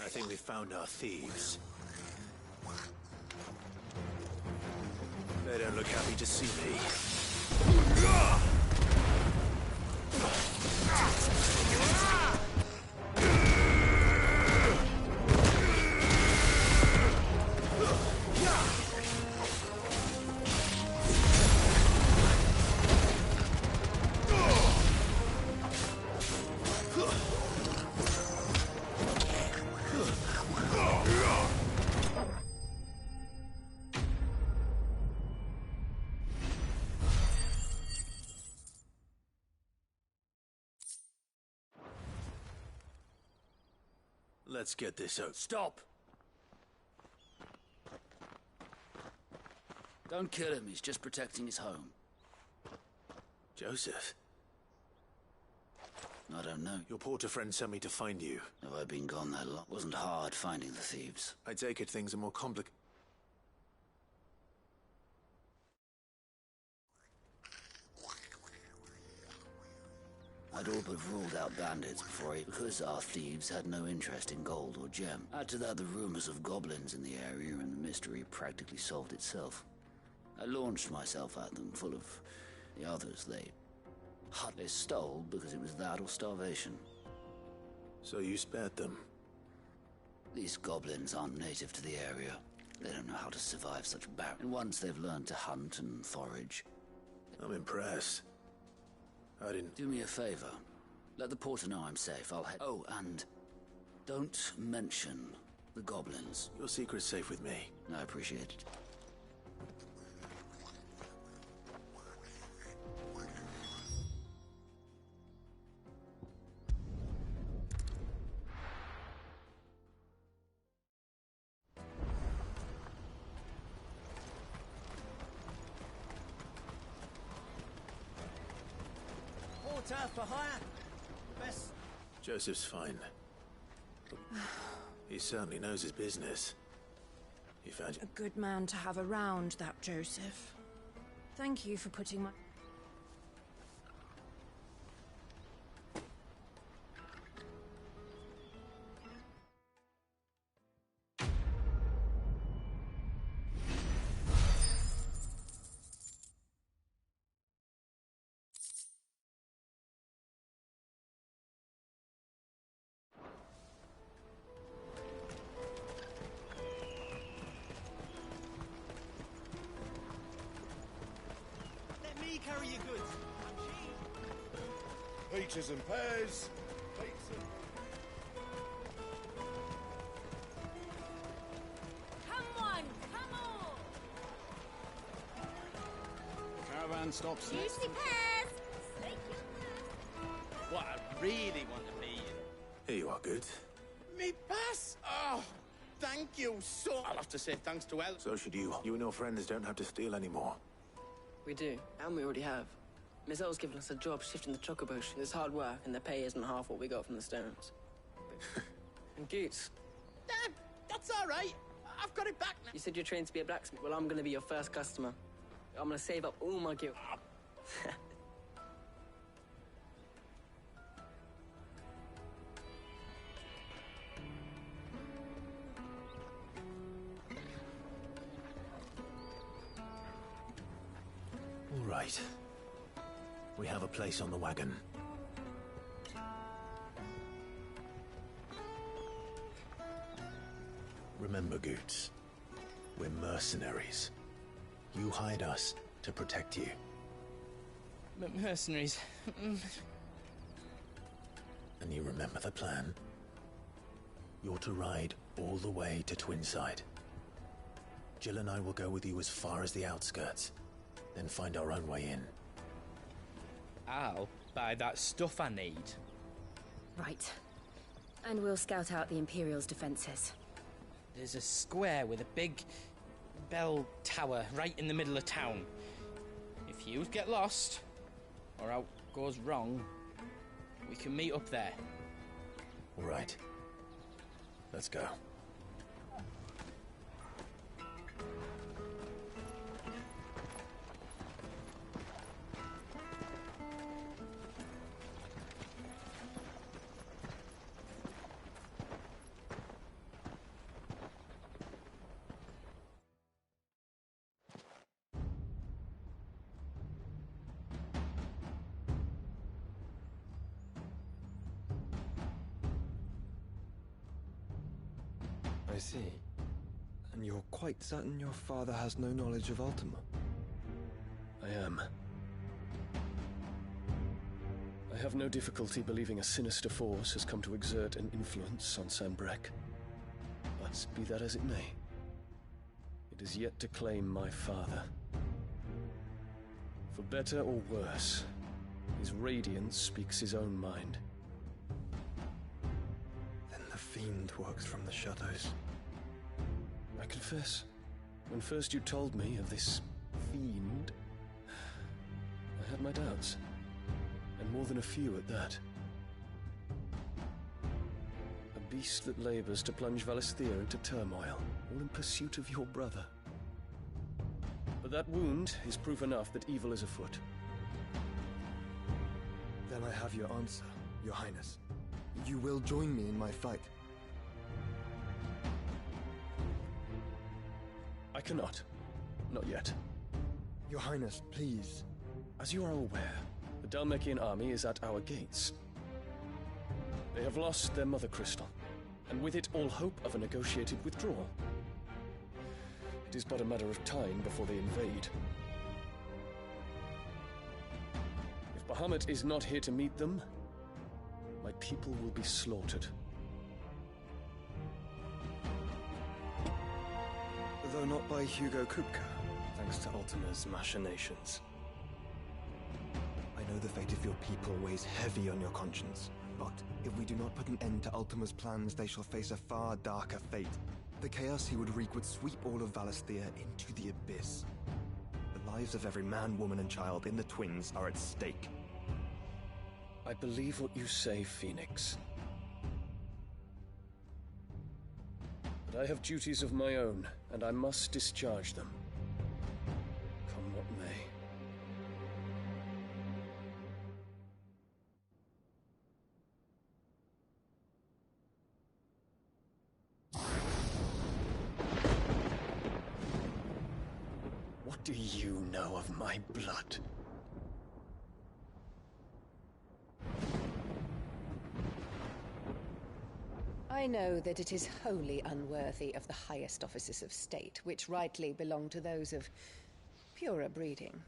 I think we found our thieves. They don't look happy to see me. Let's get this out. Stop! Don't kill him, he's just protecting his home. Joseph? I don't know. Your porter friend sent me to find you. Have I been gone that long? Wasn't hard finding the thieves. I take it things are more complicated. I'd all but ruled out bandits before because our thieves had no interest in gold or gem. Add to that the rumors of goblins in the area and the mystery practically solved itself. I launched myself at them, full of the others. They stole because it was that or starvation. So you spared them? These goblins aren't native to the area. They don't know how to survive such barren. And once they've learned to hunt and forage... I'm impressed. I didn't... Do me a favor. Let the porter know I'm safe. I'll head... Oh, and don't mention the goblins. Your secret's safe with me. I appreciate it. For hire. Best. Joseph's fine. He certainly knows his business. He found you. A good man to have around, that Joseph. Thank you for putting my... Carry your goods. Peaches and pears. Pizza. Come on, come on! Caravan stops next. Juicy pears! Take your pass. What I really want to be. Here you are, good. Me pass? Oh, thank you so... I'll have to say thanks to El. So should you. You and your friends don't have to steal anymore. We do, and we already have. Miss L's given us a job shifting the chocobush. It's hard work, and the pay isn't half what we got from the stones. And Goots. Dad, that's all right. I've got it back now. You said you're trained to be a blacksmith. Well, I'm going to be your first customer. I'm going to save up all my gear. All right. We have a place on the wagon. Remember, Goots, we're mercenaries. You hired us to protect you. Mercenaries? And you remember the plan? You're to ride all the way to Twinside. Jill and I will go with you as far as the outskirts, then find our own way in. I'll buy that stuff I need. Right. And we'll scout out the Imperial's defenses. There's a square with a big bell tower right in the middle of town. If you get lost, or out goes wrong, we can meet up there. All right. Let's go. I see. And you're quite certain your father has no knowledge of Ultima? I am. I have no difficulty believing a sinister force has come to exert an influence on Sanbreque. But be that as it may, it is yet to claim my father. For better or worse, his radiance speaks his own mind. Then the fiend works from the shadows. I confess, when first you told me of this fiend, I had my doubts, and more than a few at that. A beast that labors to plunge Valisthea into turmoil, all in pursuit of your brother. But that wound is proof enough that evil is afoot. Then I have your answer, Your Highness. You will join me in my fight. I cannot. Not yet. Your Highness, please. As you are aware, the Dhalmekian army is at our gates. They have lost their mother crystal, and with it all hope of a negotiated withdrawal. It is but a matter of time before they invade. If Bahamut is not here to meet them, my people will be slaughtered. Though not by Hugo Kupka, thanks to Ultima's machinations. I know the fate of your people weighs heavy on your conscience, but if we do not put an end to Ultima's plans, they shall face a far darker fate. The chaos he would wreak would sweep all of Valisthea into the abyss. The lives of every man, woman, and child in the Twins are at stake. I believe what you say, Phoenix. But I have duties of my own, and I must discharge them. Come what may. What do you know of my blood? I know that it is wholly unworthy of the highest offices of state, which rightly belong to those of purer breeding.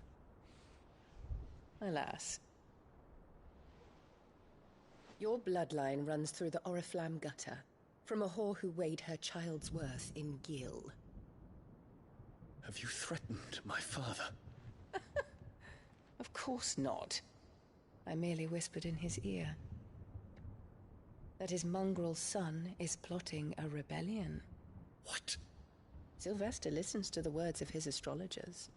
Alas. Your bloodline runs through the Oriflamme gutter, from a whore who weighed her child's worth in gil. Have you threatened my father? Of course not. I merely whispered in his ear that his mongrel son is plotting a rebellion. What? Sylvester listens to the words of his astrologers.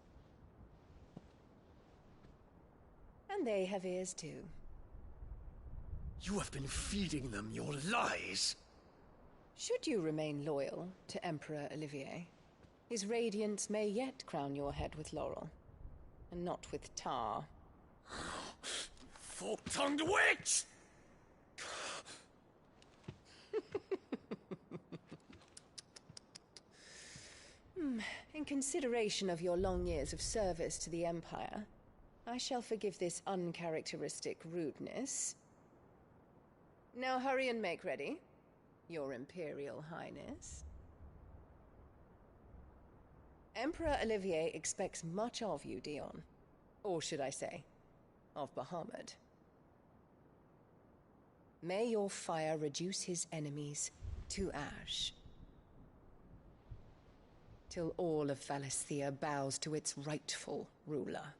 And they have ears too. You have been feeding them your lies! Should you remain loyal to Emperor Olivier, his radiance may yet crown your head with laurel, and not with tar. Fork-tongued witch! In consideration of your long years of service to the Empire, I shall forgive this uncharacteristic rudeness. Now hurry and make ready, Your Imperial Highness. Emperor Olivier expects much of you, Dion. Or should I say, of Bahamut. May your fire reduce his enemies to ash, till all of Valisthea bows to its rightful ruler.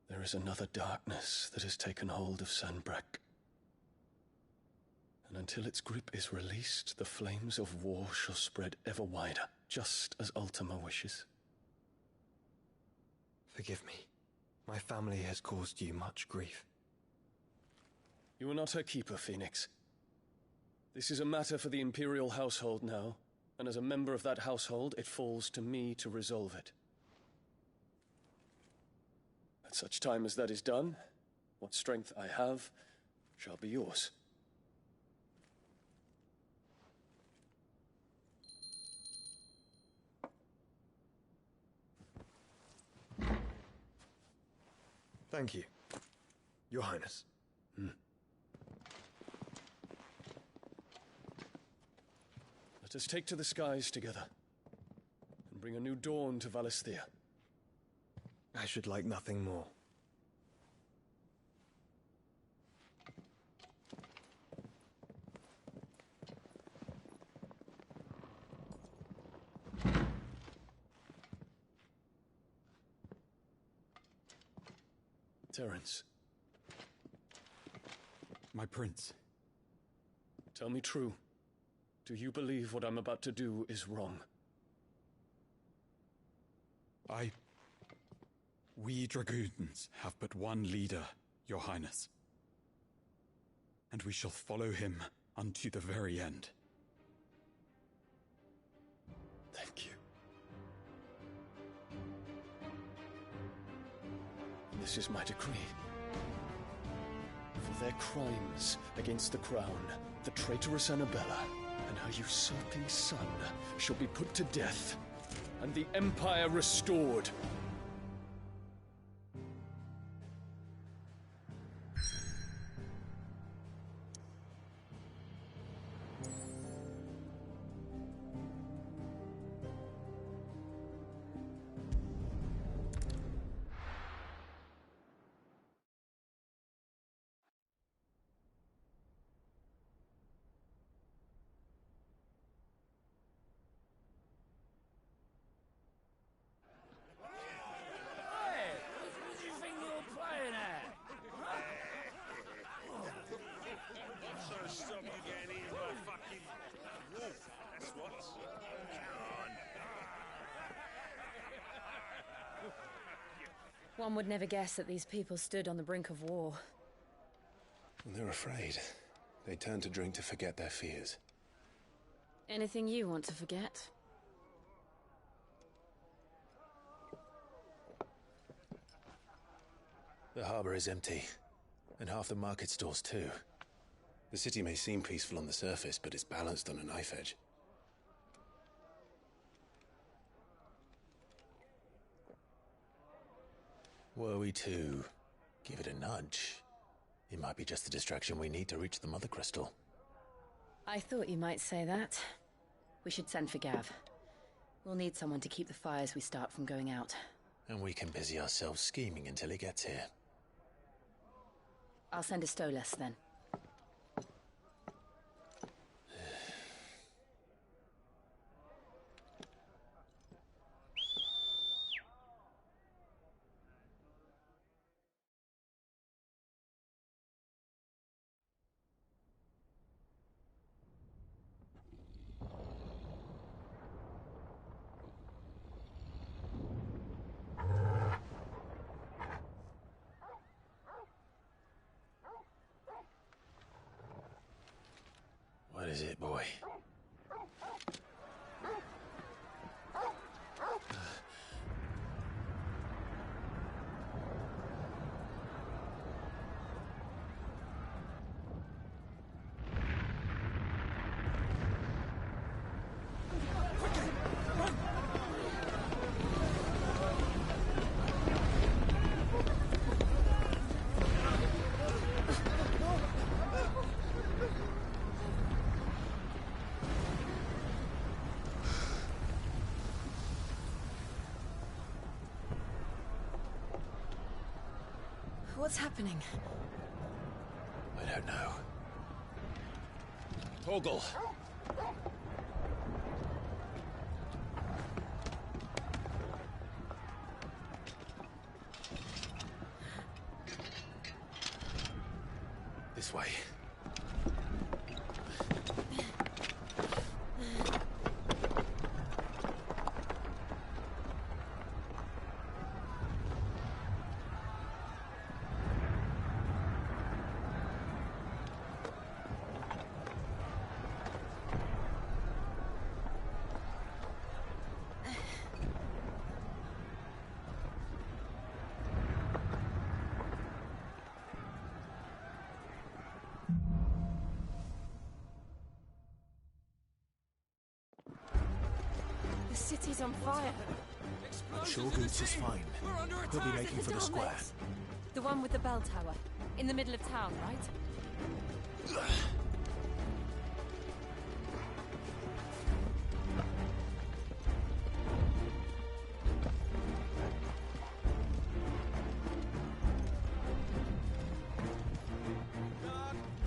There is another darkness that has taken hold of Sanbreque. And until its grip is released, the flames of war shall spread ever wider, just as Ultima wishes. Forgive me. My family has caused you much grief. You are not her keeper, Phoenix. This is a matter for the Imperial household now, And as a member of that household, it falls to me to resolve it. At such time as that is done, what strength I have shall be yours. Thank you, Your Highness. Let us take to the skies together, and bring a new dawn to Valisthea. I should like nothing more. Terence. My prince. Tell me true. Do you believe what I'm about to do is wrong? We dragoons have but one leader, Your Highness. And we shall follow him unto the very end. Thank you. This is my decree. For their crimes against the crown, the traitorous Annabella and her usurping son shall be put to death, and the Empire restored. One would never guess that these people stood on the brink of war. They're afraid. They turn to drink to forget their fears. Anything you want to forget? The harbor is empty, and half the market stalls too. The city may seem peaceful on the surface, but it's balanced on a knife edge. Were we to give it a nudge, it might be just the distraction we need to reach the Mother Crystal. I thought you might say that. We should send for Gav. We'll need someone to keep the fires we start from going out. And we can busy ourselves scheming until he gets here. I'll send a Stolas then. What is it, boy? What's happening? I don't know. Torgal! This way. city's on fire. I'm sure Goots is fine. He'll be making for the square. The one with the bell tower. In the middle of town, right?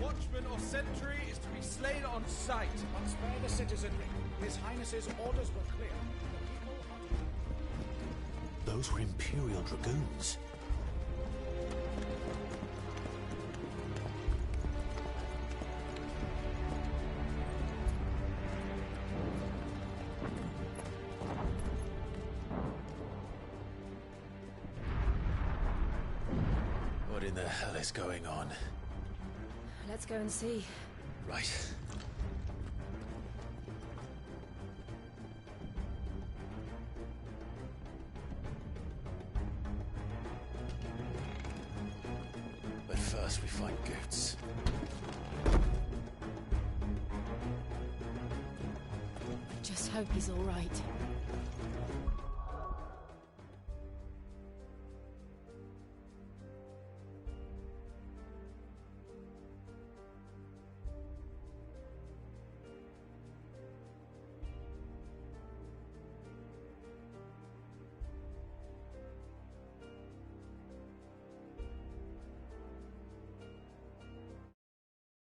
Watchman or sentry is to be slain on sight. But spare the citizenry. His Highness's orders were clear. Those were Imperial Dragoons. What in the hell is going on? Let's go and see. Right. But first we find Goots. Just hope he's all right.